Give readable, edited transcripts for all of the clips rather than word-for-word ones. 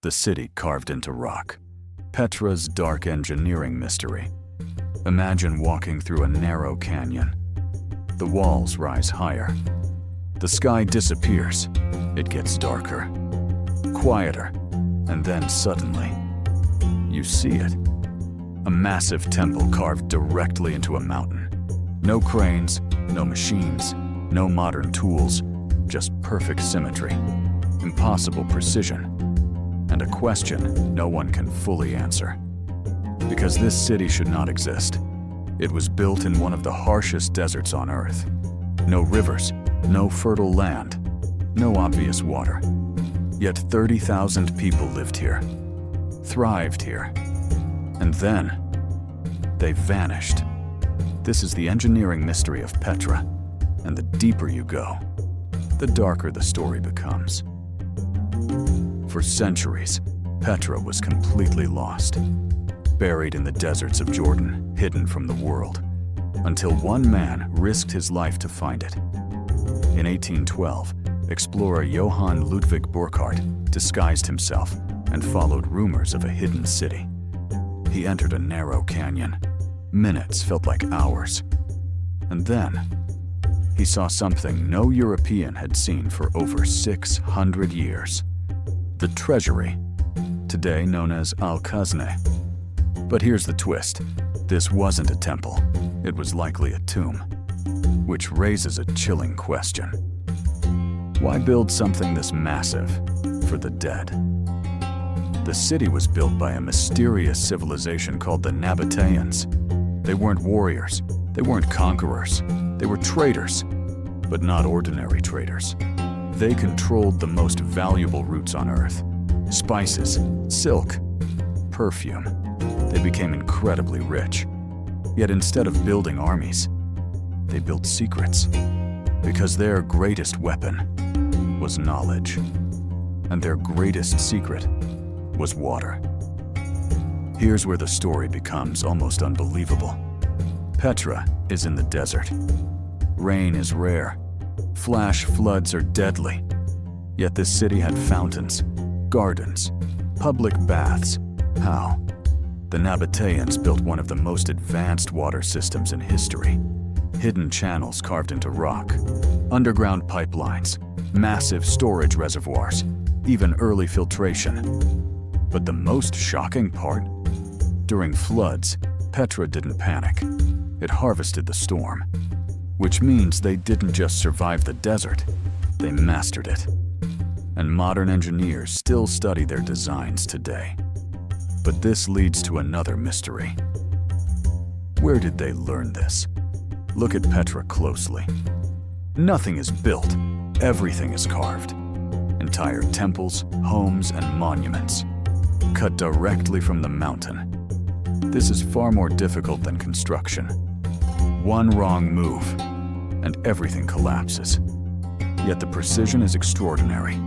the city carved into rock. Petra's dark engineering mystery. Imagine walking through a narrow canyon. The walls rise higher. The sky disappears. It gets darker, quieter, and then suddenly, you see it. A massive temple carved directly into a mountain. No cranes, no machines, no modern tools, just perfect symmetry, impossible precision, and a question no one can fully answer. Because this city should not exist. It was built in one of the harshest deserts on Earth. No rivers, no fertile land, no obvious water. Yet 30,000 people lived here, thrived here, and then they vanished. This is the engineering mystery of Petra, and the deeper you go, the darker the story becomes. For centuries, Petra was completely lost, buried in the deserts of Jordan, hidden from the world, until one man risked his life to find it. In 1812, explorer Johann Ludwig Burckhardt disguised himself and followed rumors of a hidden city. He entered a narrow canyon. Minutes felt like hours. And then, he saw something no European had seen for over 600 years. The treasury, today known as Al-Khazneh. But here's the twist. This wasn't a temple. It was likely a tomb. Which raises a chilling question. Why build something this massive for the dead? The city was built by a mysterious civilization called the Nabataeans. They weren't warriors. They weren't conquerors. They were traders, but not ordinary traders. They controlled the most valuable roots on Earth. Spices, silk, perfume. They became incredibly rich. Yet instead of building armies, they built secrets. Because their greatest weapon was knowledge. And their greatest secret was water. Here's where the story becomes almost unbelievable. Petra is in the desert. Rain is rare. Flash floods are deadly. Yet this city had fountains, gardens, public baths. How? The Nabataeans built one of the most advanced water systems in history. Hidden channels carved into rock, underground pipelines, massive storage reservoirs, even early filtration. But the most shocking part? During floods, Petra didn't panic. It harvested the storm. Which means they didn't just survive the desert, they mastered it. And modern engineers still study their designs today. But this leads to another mystery. Where did they learn this? Look at Petra closely. Nothing is built, everything is carved. Entire temples, homes, and monuments, cut directly from the mountain. This is far more difficult than construction. One wrong move, and everything collapses. Yet the precision is extraordinary.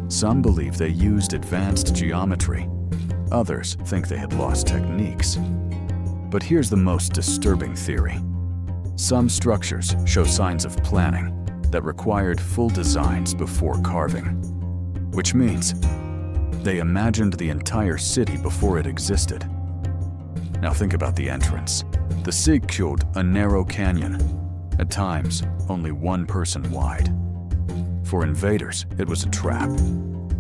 Some believe they used advanced geometry. Others think they had lost techniques. But here's the most disturbing theory. Some structures show signs of planning that required full designs before carving. Which means they imagined the entire city before it existed. Now think about the entrance. The Sigkjord, a narrow canyon, at times only one person wide. For invaders, it was a trap.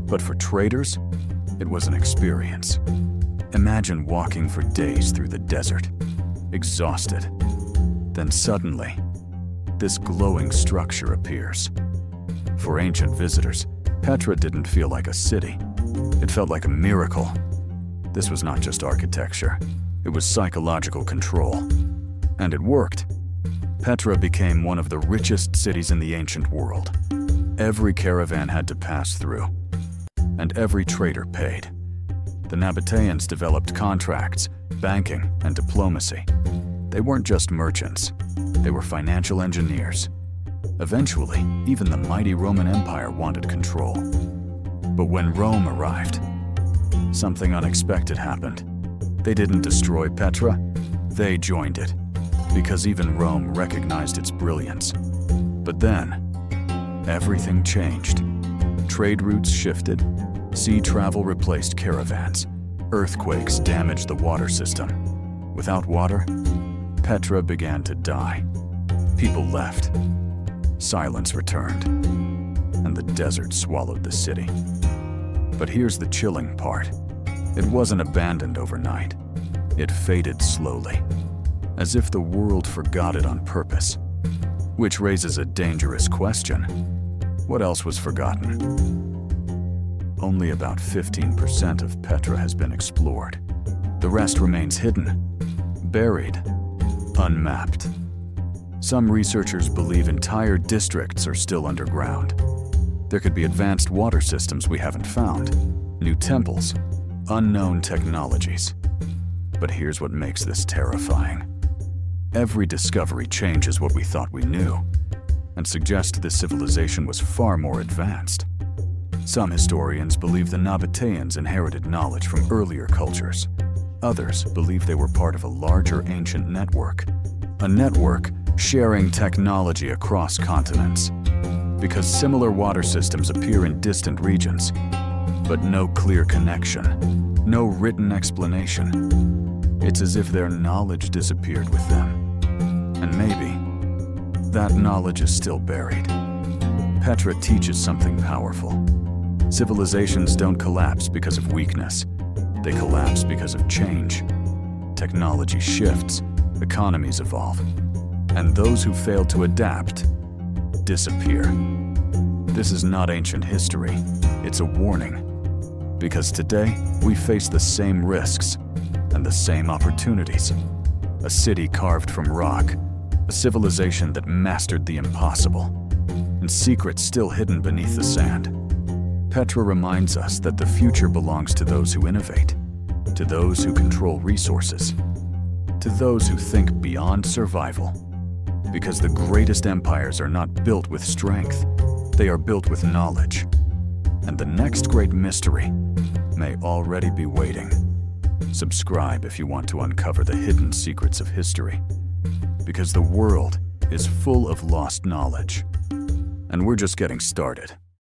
But for traders, it was an experience. Imagine walking for days through the desert, exhausted. Then suddenly, this glowing structure appears. For ancient visitors, Petra didn't feel like a city. It felt like a miracle. This was not just architecture. It was psychological control. And it worked. Petra became one of the richest cities in the ancient world. Every caravan had to pass through. And every trader paid. The Nabataeans developed contracts, banking, and diplomacy. They weren't just merchants. They were financial engineers. Eventually, even the mighty Roman Empire wanted control. But when Rome arrived, something unexpected happened. They didn't destroy Petra, they joined it, because even Rome recognized its brilliance. But then, everything changed. Trade routes shifted, Sea travel replaced caravans. Earthquakes damaged the water system. Without water, Petra began to die. People left. Silence returned, and the desert swallowed the city. But here's the chilling part. It wasn't abandoned overnight. It faded slowly, as if the world forgot it on purpose. Which raises a dangerous question. What else was forgotten? Only about 15% of Petra has been explored. The rest remains hidden, buried, unmapped. Some researchers believe entire districts are still underground. There could be advanced water systems we haven't found, new temples, unknown technologies. But here's what makes this terrifying. Every discovery changes what we thought we knew, and suggests this civilization was far more advanced. Some historians believe the Nabataeans inherited knowledge from earlier cultures. Others believe they were part of a larger ancient network. A network sharing technology across continents. Because similar water systems appear in distant regions, but no clear connection, no written explanation. It's as if their knowledge disappeared with them. And maybe that knowledge is still buried. Petra teaches something powerful. Civilizations don't collapse because of weakness. They collapse because of change. Technology shifts, economies evolve, and those who fail to adapt disappear. This is not ancient history, it's a warning. Because today, we face the same risks and the same opportunities. A city carved from rock, a civilization that mastered the impossible, and secrets still hidden beneath the sand. Petra reminds us that the future belongs to those who innovate, to those who control resources, to those who think beyond survival. Because the greatest empires are not built with strength, they are built with knowledge. And the next great mystery may already be waiting. Subscribe if you want to uncover the hidden secrets of history. Because the world is full of lost knowledge. And we're just getting started.